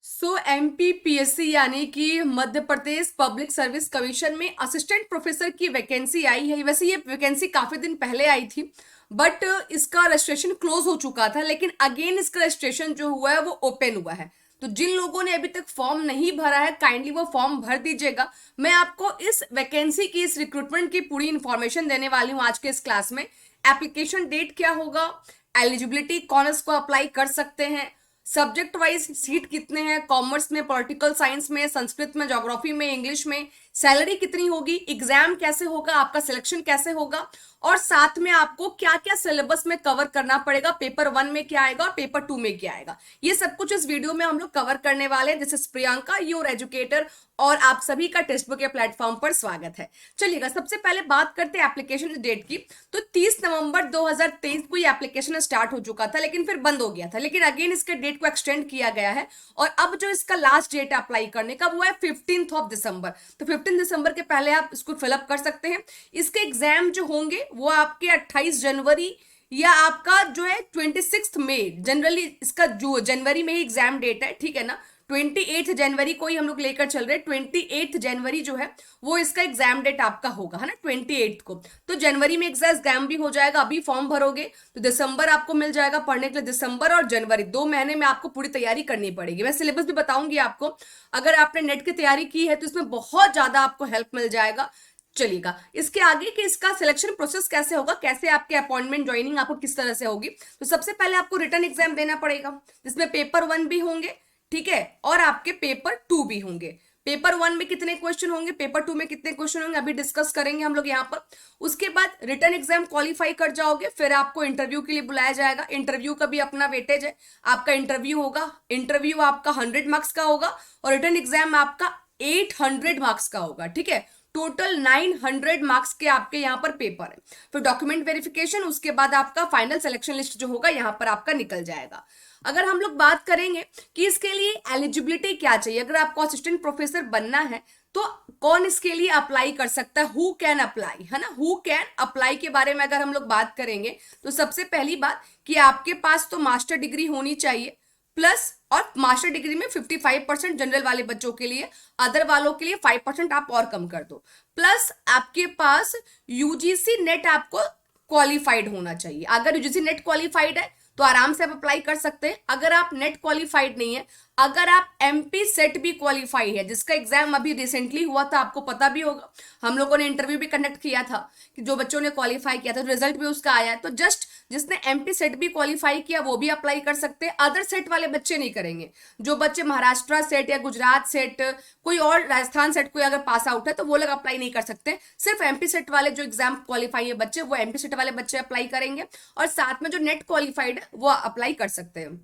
MPPSC यानी कि Madhya Pradesh public service commission में असिस्टेंट प्रोफेसर की वैकेंसी आई है। वैसे ये वैकेंसी काफी दिन पहले आई थी, बट इसका रजिस्ट्रेशन क्लोज हो चुका था, लेकिन अगेन इसका रजिस्ट्रेशन जो हुआ है वो ओपन हुआ है। तो जिन लोगों ने अभी तक फॉर्म नहीं भरा है, काइंडली वो फॉर्म भर दीजिएगा। मैं आपको इस वैकेंसी की, इस रिक्रूटमेंट की पूरी इंफॉर्मेशन देने वाली हूँ आज के इस क्लास में। एप्लीकेशन डेट क्या होगा, एलिजिबिलिटी, कौन इसको अप्लाई कर सकते हैं, सब्जेक्ट वाइज सीट कितने हैं, कॉमर्स में, पॉलिटिकल साइंस में, संस्कृत में, ज्योग्राफी में, इंग्लिश में, सैलरी कितनी होगी, एग्जाम कैसे होगा, आपका सिलेक्शन कैसे होगा, और साथ में आपको क्या क्या सिलेबस में कवर करना पड़ेगा, पेपर 1 में क्या आएगा और पेपर 2 में क्या आएगा, ये सब कुछ इस वीडियो में हम लोग कवर करने वाले हैं। This is Priyanka, your educator, और आप सभी का टेक्स्ट बुक के प्लेटफॉर्म पर स्वागत है। चलिएगा, सबसे पहले बात करते हैं एप्लीकेशन डेट की। तो 30 नवंबर 2023 को ये एप्लीकेशन स्टार्ट हो चुका था, लेकिन फिर बंद हो गया था, लेकिन अगेन इसके डेट को एक्सटेंड किया गया है। और अब जो इसका लास्ट डेट अप्लाई करने का वो है 15 दिसंबर। तो 15 दिसंबर के पहले आप इसको फिलअप कर सकते हैं। इसके एग्जाम जो होंगे वो आपके 28 जनवरी या आपका जो है 26 मई, जनरली इसका जो जनवरी में ही एग्जाम डेट है, ठीक है ना। 28 जनवरी को ही हम लोग लेकर चल रहे हैं। 28 जनवरी जो है वो इसका एग्जाम डेट आपका होगा, है ना, 28 को। तो जनवरी में एग्जाम भी हो जाएगा। अभी फॉर्म भरोगे तो दिसंबर आपको मिल जाएगा पढ़ने के लिए। दिसंबर और जनवरी 2 महीने में आपको पूरी तैयारी करनी पड़ेगी। मैं सिलेबस भी बताऊंगी आपको। अगर आपने नेट की तैयारी की है तो इसमें बहुत ज्यादा आपको हेल्प मिल जाएगा। चलिएगा, इसके आगे कि इसका सिलेक्शन प्रोसेस कैसे होगा, कैसे आपके अपॉइंटमेंट ज्वाइनिंग आपको किस तरह से होगी। तो सबसे पहले आपको रिटन एग्जाम देना पड़ेगा, जिसमें पेपर 1 भी होंगे, ठीक है, और आपके पेपर 2 भी होंगे। पेपर 1 में कितने क्वेश्चन होंगे, पेपर 2 में कितने क्वेश्चन होंगे, अभी डिस्कस करेंगे हम लोग यहाँ पर। उसके बाद रिटन एग्जाम क्वालिफाई कर जाओगे, फिर आपको इंटरव्यू के लिए बुलाया जाएगा। इंटरव्यू का भी अपना वेटेज है। आपका इंटरव्यू होगा, इंटरव्यू आपका 100 मार्क्स का होगा, और रिटन एग्जाम आपका 800 मार्क्स का होगा, ठीक है। टोटल 900 मार्क्स के आपके यहाँ पर पेपर है। फिर डॉक्यूमेंट वेरिफिकेशन, उसके बाद आपका फाइनल सिलेक्शन लिस्ट जो होगा यहाँ पर आपका निकल जाएगा। अगर हम लोग बात करेंगे कि इसके लिए एलिजिबिलिटी क्या चाहिए, अगर आपको असिस्टेंट प्रोफेसर बनना है तो कौन इसके लिए अप्लाई कर सकता है, हु कैन अप्लाई, है ना, हु कैन अप्लाई के बारे में अगर हम लोग बात करेंगे तो सबसे पहली बात कि आपके पास तो मास्टर डिग्री होनी चाहिए, प्लस, और मास्टर डिग्री में 55% जनरल वाले बच्चों के लिए, अदर वालों के लिए 5% आप और कम कर दो, प्लस आपके पास यूजीसी नेट आपको क्वालिफाइड होना चाहिए। अगर यूजीसी नेट क्वालिफाइड है तो आराम से आप अप्लाई कर सकते हैं। अगर आप नेट क्वालिफाइड नहीं है, अगर आप एमपी सेट भी क्वालिफाई है, जिसका एग्जाम अभी रिसेंटली हुआ था, आपको पता भी होगा, हम लोगों ने इंटरव्यू भी कंडक्ट किया था कि जो बच्चों ने क्वालिफाई किया था, रिजल्ट भी उसका आया है। तो जस्ट जिसने एमपी सेट भी क्वालिफाई किया वो भी अप्लाई कर सकते हैं, अदर सेट वाले बच्चे नहीं करेंगे। जो बच्चे महाराष्ट्र सेट या गुजरात सेट, कोई और राजस्थान सेट कोई अगर पास आउट है तो वो लोग अप्लाई नहीं कर सकते। सिर्फ एमपी सेट वाले जो एग्जाम क्वालिफाई है बच्चे, वो एमपी सेट वाले बच्चे अप्लाई करेंगे, और साथ में जो नेट क्वालिफाइड है वो अप्लाई कर सकते हैं।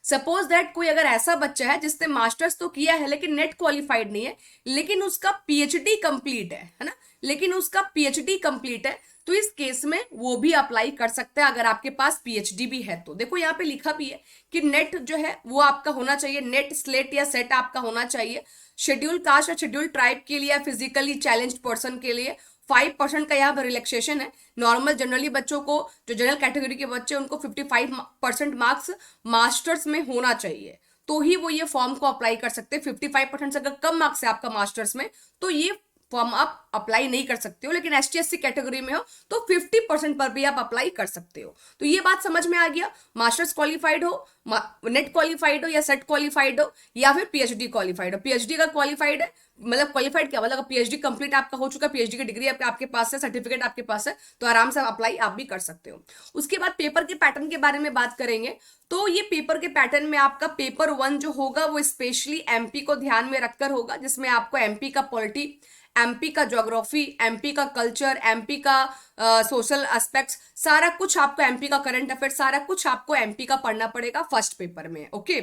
सपोज दैट कोई अगर ऐसा बच्चा है जिसने मास्टर्स तो किया है लेकिन नेट क्वालिफाइड नहीं है, लेकिन उसका पीएचडी कंप्लीट है ना, लेकिन उसका पीएचडी कंप्लीट है, तो इस केस में वो भी अप्लाई कर सकता है अगर आपके पास पीएचडी भी है तो। देखो यहाँ पे लिखा भी है कि नेट जो है वो आपका होना चाहिए, नेट स्लेट या सेट आपका होना चाहिए। शेड्यूल कास्ट और शेड्यूल ट्राइब के लिए, फिजिकली चैलेंज्ड पर्सन के लिए 5% का यहाँ पर रिलैक्सेशन है। नॉर्मल जनरली बच्चों को, जो जनरल कैटेगरी के बच्चे, उनको 55% मार्क्स मास्टर्स में होना चाहिए, तो ही वो ये फॉर्म को अप्लाई कर सकते हैं। 55% से अगर कम मार्क्स है आपका मास्टर्स में तो ये फॉर्म आप अप्लाई नहीं कर सकते हो। लेकिन एसटी एससी कैटेगरी में हो तो 50% पर भी आप अप्लाई कर सकते हो। तो ये बात समझ में आ गया। मास्टर्स क्वालिफाइड हो, नेट क्वालिफाइड हो, या सेट क्वालिफाइड हो, या फिर पीएचडी क्वालिफाइड हो। पीएचडी का क्वालिफाइड है, मतलब क्वालिफाइड क्या मतलब, पीएचडी कंप्लीट आपका हो चुका है, पीएचडी की डिग्री आपके पास है, सर्टिफिकेट आपके पास है, तो आराम से अप्लाई आप भी कर सकते हो। उसके बाद पेपर के पैटर्न के बारे में बात करेंगे। तो ये पेपर के पैटर्न में आपका पेपर 1 जो होगा वो स्पेशली एमपी को ध्यान में रखकर होगा, जिसमें आपको एमपी का पॉलिटी, एमपी का ज्योग्राफी, एमपी का कल्चर, एमपी का सोशल एस्पेक्ट्स, सारा कुछ आपको, एमपी का करंट अफेयर, सारा कुछ आपको एमपी का पढ़ना पड़ेगा फर्स्ट पेपर में। ओके,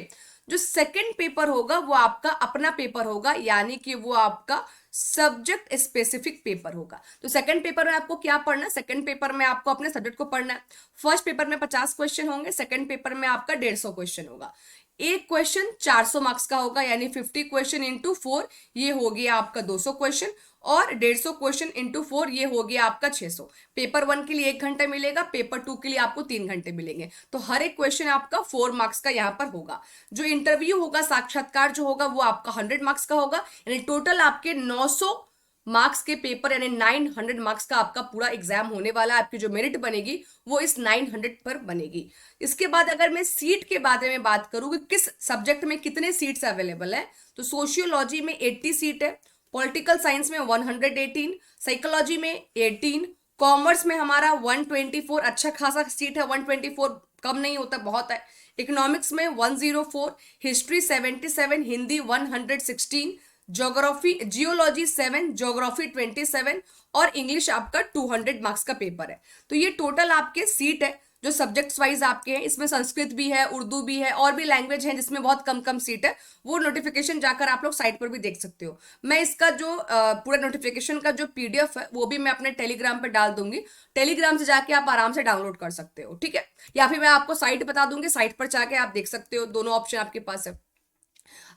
जो सेकंड पेपर होगा वो आपका अपना पेपर होगा, यानी कि वो आपका सब्जेक्ट स्पेसिफिक पेपर होगा। तो सेकंड पेपर में आपको क्या पढ़ना है, सेकंड पेपर में आपको अपने सब्जेक्ट को पढ़ना है। फर्स्ट पेपर में 50 क्वेश्चन होंगे, सेकंड पेपर में आपका 150 क्वेश्चन होगा। एक क्वेश्चन 400 मार्क्स का होगा, यानी 50 क्वेश्चन इंटू 4, ये हो गया आपका 200 क्वेश्चन। और 150 क्वेश्चन इंटू 4, ये हो गया आपका 600। पेपर 1 के लिए 1 घंटा मिलेगा, पेपर 2 के लिए आपको 3 घंटे मिलेंगे। तो हर एक क्वेश्चन आपका 4 मार्क्स का यहाँ पर होगा। जो इंटरव्यू होगा, साक्षात्कार जो होगा, वो आपका 100 मार्क्स का होगा, यानी टोटल आपके 900 मार्क्स के पेपर, यानी 900 मार्क्स का आपका पूरा एग्जाम होने वाला है। आपकी जो मेरिट बनेगी वो इस 900 पर बनेगी। इसके बाद अगर मैं सीट के बारे में बात करूँ कि किस सब्जेक्ट में कितने सीट्स अवेलेबल है, तो सोशियोलॉजी में 80 सीट है, पॉलिटिकल साइंस में 118, साइकोलॉजी में 18, कॉमर्स में हमारा 124, अच्छा खासा सीट है 124, कम नहीं होता, बहुत है। इकोनॉमिक्स में 104, history 77, Hindi 116, geography geology 7, geography 27, और इंग्लिश आपका 200 मार्क्स का पेपर है। तो ये टोटल आपके सीट है जो सब्जेक्ट्स वाइज आपके हैं। इसमें संस्कृत भी है, उर्दू भी है, और भी लैंग्वेज है जिसमें बहुत कम कम सीट है। वो नोटिफिकेशन जाकर आप लोग साइट पर भी देख सकते हो। मैं इसका जो पूरा नोटिफिकेशन का जो पीडीएफ है वो भी मैं अपने टेलीग्राम पर डाल दूंगी। टेलीग्राम से जाके आप आराम से डाउनलोड कर सकते हो, ठीक है। या फिर मैं आपको साइट बता दूंगी, साइट पर जाके आप देख सकते हो, दोनों ऑप्शन आपके पास है।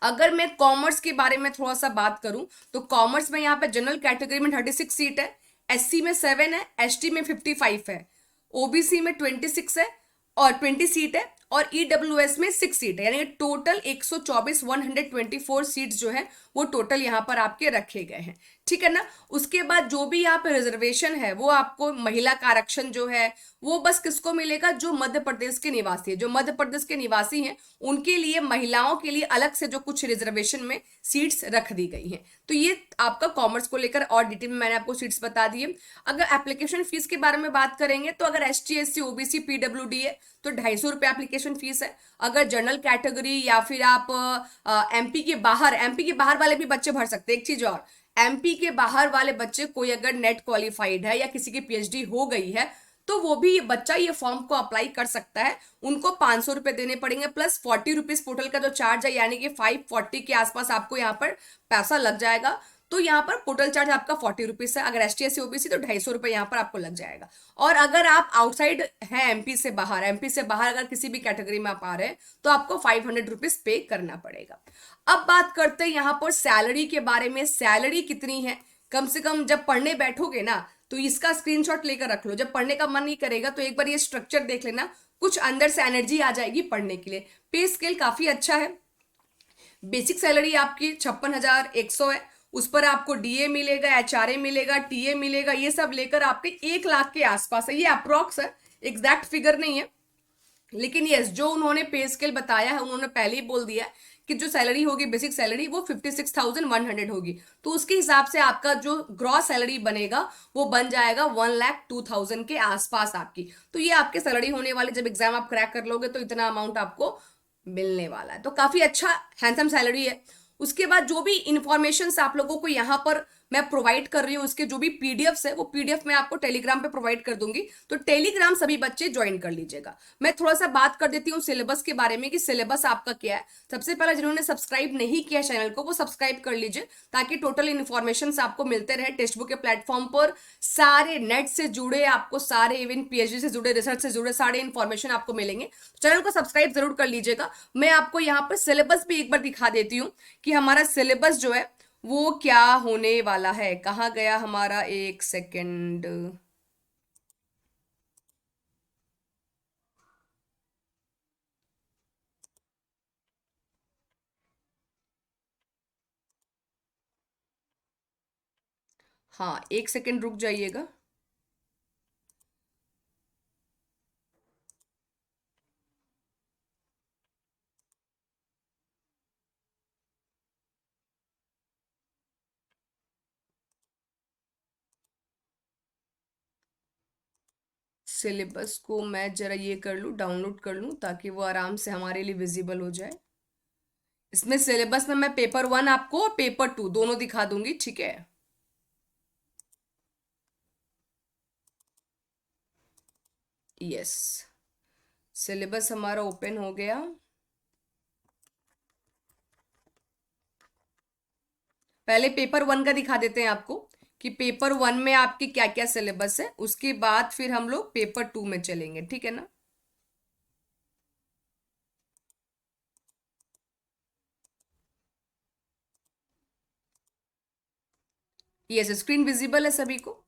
अगर मैं कॉमर्स के बारे में थोड़ा सा बात करूं, तो कॉमर्स में यहाँ पे जनरल कैटेगरी में 36 सीट है, एससी में 7 है, एसटी में 55 है, ओबीसी में 26 है और 20 सीट है, और ईडब्ल्यूएस में 6 सीट है, यानी टोटल 124 124 सीट्स जो है वो टोटल यहाँ पर आपके रखे गए हैं, ठीक है ना। उसके बाद जो भी यहाँ पे रिजर्वेशन है, वो आपको महिला का आरक्षण जो है वो बस किसको मिलेगा, जो मध्य प्रदेश के निवासी है। जो मध्य प्रदेश के निवासी हैं उनके लिए, महिलाओं के लिए अलग से जो कुछ रिजर्वेशन में सीट्स रख दी गई हैं। तो ये आपका कॉमर्स को लेकर और डिटेल में मैंने आपको सीट्स बता दी है। अगर एप्लीकेशन फीस के बारे में बात करेंगे, तो अगर S T S C OBC PWD है तो 250 रुपये एप्लीकेशन फीस है। अगर जनरल कैटेगरी या फिर आप एमपी के बाहर, एमपी के बाहर वाले भी बच्चे भर सकते हैं। एक चीज और, एमपी के बाहर वाले बच्चे, कोई अगर नेट क्वालिफाइड है या किसी की पीएचडी हो गई है, तो वो भी ये बच्चा ये फॉर्म को अप्लाई कर सकता है। उनको 500 रुपए देने पड़ेंगे, प्लस 40 रुपीज पोर्टल का जो चार्ज है, यानी कि 540 के आसपास आपको यहाँ पर पैसा लग जाएगा। तो यहाँ पर पोर्टल चार्ज आपका 40 रुपीज है। अगर S T S C OBC तो 250 रुपए यहाँ पर आपको लग जाएगा। और अगर आप आउटसाइड हैं, एमपी से बाहर, एमपी से बाहर अगर किसी भी कैटेगरी में आप आ रहे हैं, तो आपको 500 रुपीज पे करना पड़ेगा। अब बात करते हैं यहाँ पर सैलरी के बारे में। सैलरी कितनी है, कम से कम जब पढ़ने बैठोगे ना, तो इसका स्क्रीनशॉट लेकर रख लो। जब पढ़ने का मन नहीं करेगा तो एक बार ये स्ट्रक्चर देख लेना, कुछ अंदर से एनर्जी आ जाएगी पढ़ने के लिए। पे स्केल काफी अच्छा है। बेसिक सैलरी आपकी 56,100 है। उस पर आपको डीए मिलेगा, एचआरए मिलेगा, टीए मिलेगा, ये सब लेकर आपके 1 लाख के आसपास है। ये अप्रोक्स है, एग्जैक्ट फिगर नहीं है। लेकिन यस, जो उन्होंने पे स्केल बताया है, उन्होंने पहले ही बोल दिया है कि जो सैलरी होगी बेसिक सैलरी वो 56,100 होगी। तो उसके हिसाब से आपका जो ग्रॉस सैलरी बनेगा वो बन जाएगा 1,02,000 के आसपास आपकी। तो ये आपके सैलरी होने वाली, जब एग्जाम आप क्रैक कर लोगे तो इतना अमाउंट आपको मिलने वाला है। तो काफी अच्छा हैंडसम सैलरी है। उसके बाद जो भी इंफॉर्मेशन आप लोगों को यहाँ पर मैं प्रोवाइड कर रही हूँ, उसके जो भी पीडीएफ्स है वो पीडीएफ मैं आपको टेलीग्राम पे प्रोवाइड कर दूंगी। तो टेलीग्राम सभी बच्चे ज्वाइन कर लीजिएगा। मैं थोड़ा सा बात कर देती हूँ सिलेबस के बारे में कि सिलेबस आपका क्या है। सबसे पहले जिन्होंने सब्सक्राइब नहीं किया चैनल को, वो सब्सक्राइब कर लीजिए, ताकि टोटल इन्फॉर्मेशन आपको मिलते रहे। टेक्स्ट बुक के प्लेटफॉर्म पर सारे नेट से जुड़े, आपको सारे इवन पीएचडी से जुड़े, रिसर्च से जुड़े सारे इन्फॉर्मेशन आपको मिलेंगे। चैनल को सब्सक्राइब जरूर कर लीजिएगा। मैं आपको यहाँ पर सिलेबस भी एक बार दिखा देती हूँ कि हमारा सिलेबस जो है वो क्या होने वाला है। कहाँ गया हमारा, एक सेकेंड। हाँ, एक सेकेंड रुक जाइएगा। सिलेबस को मैं जरा ये कर लूँ, डाउनलोड कर लूँ, ताकि वो आराम से हमारे लिए विजिबल हो जाए। इसमें सिलेबस में मैं पेपर 1 आपको और पेपर 2 दोनों दिखा दूंगी, ठीक है। यस, सिलेबस हमारा ओपन हो गया। पहले पेपर 1 का दिखा देते हैं आपको कि पेपर 1 में आपकी क्या क्या सिलेबस है। उसके बाद फिर हम लोग पेपर 2 में चलेंगे, ठीक है ना। यस, स्क्रीन विजिबल है सभी को?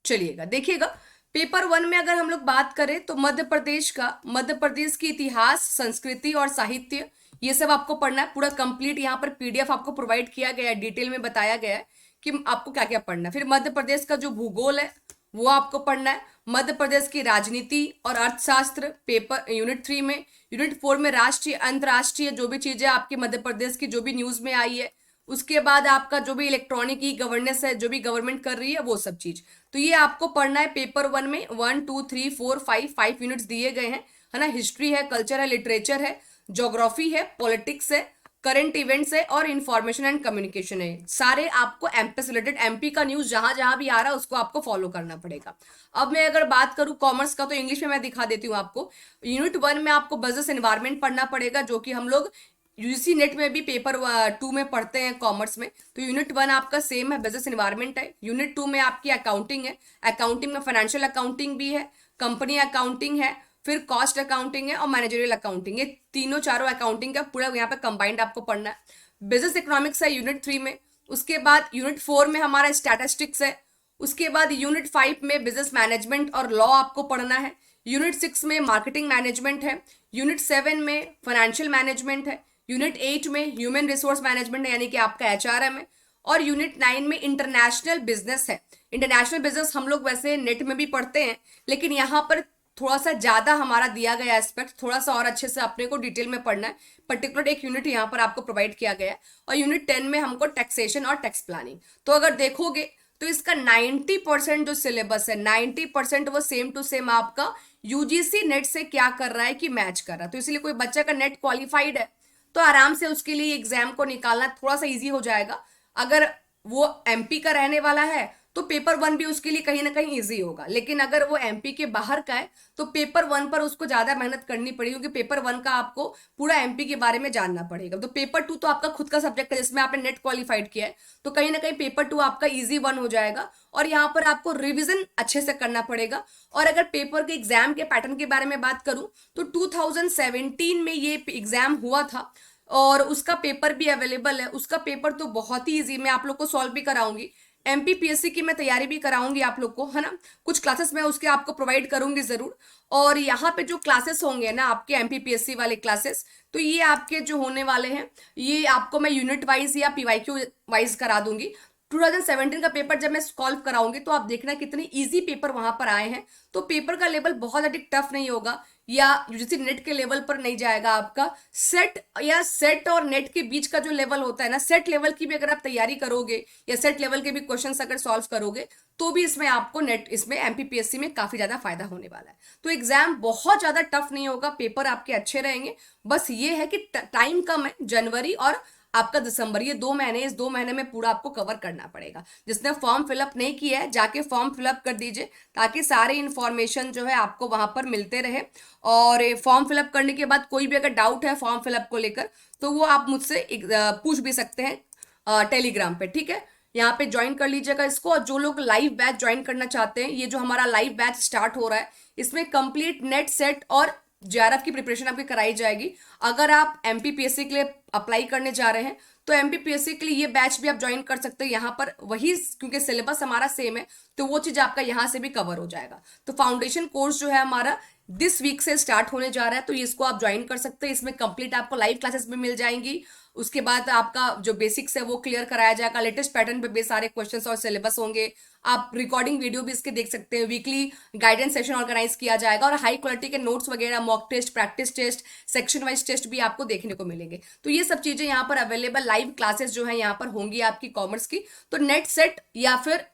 चलिएगा, देखिएगा पेपर 1 में अगर हम लोग बात करें तो मध्य प्रदेश की इतिहास, संस्कृति और साहित्य, ये सब आपको पढ़ना है। पूरा कंप्लीट यहाँ पर पीडीएफ आपको प्रोवाइड किया गया है, डिटेल में बताया गया है कि आपको क्या क्या पढ़ना है। फिर मध्य प्रदेश का जो भूगोल है वो आपको पढ़ना है। मध्य प्रदेश की राजनीति और अर्थशास्त्र पेपर यूनिट 3 में। यूनिट 4 में राष्ट्रीय अंतर्राष्ट्रीय जो भी चीजें आपके मध्य प्रदेश की जो भी न्यूज में आई है, उसके बाद आपका जो भी इलेक्ट्रॉनिक ई गवर्नेंस है, जो भी गवर्नमेंट कर रही है वो सब चीज, तो ये आपको पढ़ना है पेपर 1 में। 1 2 3 4 5 यूनिट्स दिए गए हैं, है ना। हिस्ट्री है, कल्चर है, लिटरेचर है, ज्योग्राफी है, पॉलिटिक्स है, करंट इवेंट्स है और इंफॉर्मेशन एंड कम्युनिकेशन है। सारे आपको एमपी से रिलेटेड, एमपी का न्यूज जहां जहां भी आ रहा है उसको आपको फॉलो करना पड़ेगा। अब मैं अगर बात करूं कॉमर्स का, तो इंग्लिश में मैं दिखा देती हूँ आपको। यूनिट 1 में आपको बिजनेस एनवायरनमेंट पढ़ना पड़ेगा, जो कि हम लोग यूजीसी नेट में भी पेपर 2 में पढ़ते हैं कॉमर्स में। तो यूनिट 1 आपका सेम है, बिजनेस एनवायरनमेंट है। यूनिट 2 में आपकी अकाउंटिंग है। अकाउंटिंग में फाइनेंशियल अकाउंटिंग भी है, कंपनी अकाउंटिंग है, फिर कॉस्ट अकाउंटिंग है और मैनेजरियल अकाउंटिंग। ये तीनों चारों अकाउंटिंग का पूरा यहाँ पे कंबाइंड आपको पढ़ना है। बिजनेस इकोनॉमिक्स है यूनिट 3 में। उसके बाद यूनिट 4 में हमारा स्टैटिस्टिक्स है। उसके बाद यूनिट 5 में बिजनेस मैनेजमेंट और लॉ आपको पढ़ना है। यूनिट 6 में मार्केटिंग मैनेजमेंट है। यूनिट 7 में फाइनेंशियल मैनेजमेंट है। यूनिट 8 में ह्यूमन रिसोर्स मैनेजमेंट है, यानी कि आपका एचआरएम है। और यूनिट 9 में इंटरनेशनल बिजनेस है। इंटरनेशनल बिजनेस हम लोग वैसे नेट में भी पढ़ते हैं, लेकिन यहाँ पर थोड़ा सा ज्यादा हमारा दिया गया एस्पेक्ट, थोड़ा सा और अच्छे से अपने को डिटेल में पढ़ना है। पर्टिकुलर एक यूनिट यहाँ पर आपको प्रोवाइड किया गया है। और यूनिट 10 में हमको टैक्सेशन और टैक्स प्लानिंग। तो अगर देखोगे तो इसका 90% जो सिलेबस है, 90% वो सेम टू सेम आपका यूजीसी नेट से क्या कर रहा है कि मैच कर रहा है। तो इसलिए कोई बच्चा का नेट क्वालिफाइड है तो आराम से उसके लिए एग्जाम को निकालना थोड़ा सा इजी हो जाएगा। अगर वो एमपी का रहने वाला है तो पेपर 1 भी उसके लिए कहीं ना कहीं इजी होगा। लेकिन अगर वो एमपी के बाहर का है तो पेपर 1 पर उसको ज्यादा मेहनत करनी पड़ेगी, क्योंकि पेपर 1 का आपको पूरा एमपी के बारे में जानना पड़ेगा। तो पेपर 2 तो आपका खुद का सब्जेक्ट है जिसमें आपने नेट क्वालिफाइड किया है, तो कहीं ना कहीं पेपर 2 आपका इजी 1 हो जाएगा। और यहाँ पर आपको रिविजन अच्छे से करना पड़ेगा। और अगर पेपर के एग्जाम के पैटर्न के बारे में बात करूं तो 2017 में ये एग्जाम हुआ था और उसका पेपर भी अवेलेबल है। उसका पेपर तो बहुत ही इजी, मैं आप लोग को सॉल्व भी कराऊंगी। एमपीपीएससी की मैं तैयारी भी कराऊंगी आप लोग को, है ना। कुछ क्लासेस मैं उसके आपको प्रोवाइड करूंगी जरूर। और यहाँ पे जो क्लासेस होंगे ना आपके एमपीपीएससी वाले क्लासेस, तो ये आपके जो होने वाले हैं ये आपको मैं यूनिट वाइज या पीवाईक्यू वाइज करा दूंगी। 2017 का पेपर जब मैं सॉल्व कराऊंगी तो आप देखना कितने इजी पेपर वहां पर आए हैं। तो पेपर का लेवल बहुत अधिक टफ नहीं होगा या यूजीसी नेट के लेवल पर नहीं जाएगा आपका। सेट और नेट के बीच का जो लेवल होता है ना, सेट लेवल की भी अगर आप तैयारी करोगे या सेट लेवल के भी क्वेश्चंस अगर सॉल्व करोगे तो भी इसमें आपको नेट इसमें एमपीपीएससी में काफी ज्यादा फायदा होने वाला है। तो एग्जाम बहुत ज्यादा टफ नहीं होगा, पेपर आपके अच्छे रहेंगे। बस ये है कि टाइम कम है, जनवरी और आपका दिसंबर, ये 2 महीने, इस 2 महीने में पूरा आपको कवर करना पड़ेगा। जिसने फॉर्म फिलअप नहीं किया है जाके फॉर्म फिलअप कर दीजिए, ताकि सारे इंफॉर्मेशन जो है आपको वहां पर मिलते रहे। और फॉर्म फिलअप करने के बाद कोई भी अगर डाउट है फॉर्म फिलअप को लेकर तो वो आप मुझसे पूछ भी सकते हैं टेलीग्राम पे, ठीक है। यहाँ पे ज्वाइन कर लीजिएगा इसको। और जो लोग लाइव बैच ज्वाइन करना चाहते हैं, ये जो हमारा लाइव बैच स्टार्ट हो रहा है इसमें कंप्लीट नेट सेट और जेआरएफ की प्रिपरेशन आपकी कराई जाएगी। अगर आप एमपीपीएससी के लिए अप्लाई करने जा रहे हैं तो एमपीपीएससी के लिए ये बैच भी आप ज्वाइन कर सकते हैं। यहाँ पर वही, क्योंकि सिलेबस हमारा सेम है तो वो चीज आपका यहाँ से भी कवर हो जाएगा। तो फाउंडेशन कोर्स जो है हमारा दिस वीक से स्टार्ट होने जा रहा है, तो इसको आप ज्वाइन कर सकते हैं। इसमें कंप्लीट आपको लाइव क्लासेस भी मिल जाएंगी। उसके बाद आपका जो बेसिक्स है वो क्लियर कराया जाएगा। लेटेस्ट पैटर्न पे बेस सारे क्वेश्चंस और सिलेबस होंगे। आप रिकॉर्डिंग वीडियो भी इसके देख सकते हैं। वीकली गाइडेंस सेशन ऑर्गेनाइज किया जाएगा और हाई क्वालिटी के नोट्स वगैरह, mock test, practice test, section wise test भी आपको देखने को मिलेंगे। तो ये सब चीजें यहाँ पर अवेलेबल, लाइव क्लासेस जो है यहाँ पर होंगी आपकी कॉमर्स की। तो नेट सेट या फिर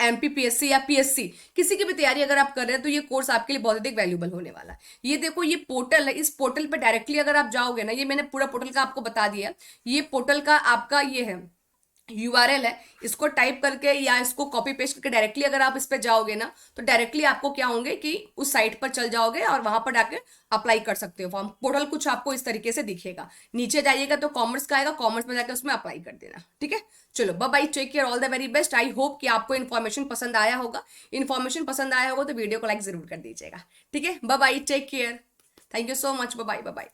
एमपीपीएससी या पीएससी किसी की भी तैयारी अगर आप कर रहे हैं तो ये कोर्स आपके लिए बहुत अधिक वैल्यूबल होने वाला है। ये देखो, ये पोर्टल है, इस पोर्टल पे डायरेक्टली अगर आप जाओगे ना, ये मैंने पूरा पोर्टल का आपको बता दिया। ये पोर्टल का आपका ये है यूआरएल है, इसको टाइप करके या इसको कॉपी पेस्ट करके डायरेक्टली अगर आप इस पे जाओगे ना तो डायरेक्टली आपको क्या होंगे कि उस साइट पर चल जाओगे और वहां पर जाकर अप्लाई कर सकते हो फॉर्म। पोर्टल कुछ आपको इस तरीके से दिखेगा। नीचे जाइएगा तो कॉमर्स का आएगा, कॉमर्स में जाकर उसमें अप्लाई कर देना, ठीक है। चलो bye bye, take care, all the very best. I hope कि आपको इन्फॉर्मेशन पसंद आया होगा। इन्फॉर्मेशन पसंद आया होगा तो वीडियो को लाइक जरूर कर दीजिएगा, ठीक है। Bye bye, take care, thank you so much, bye bye.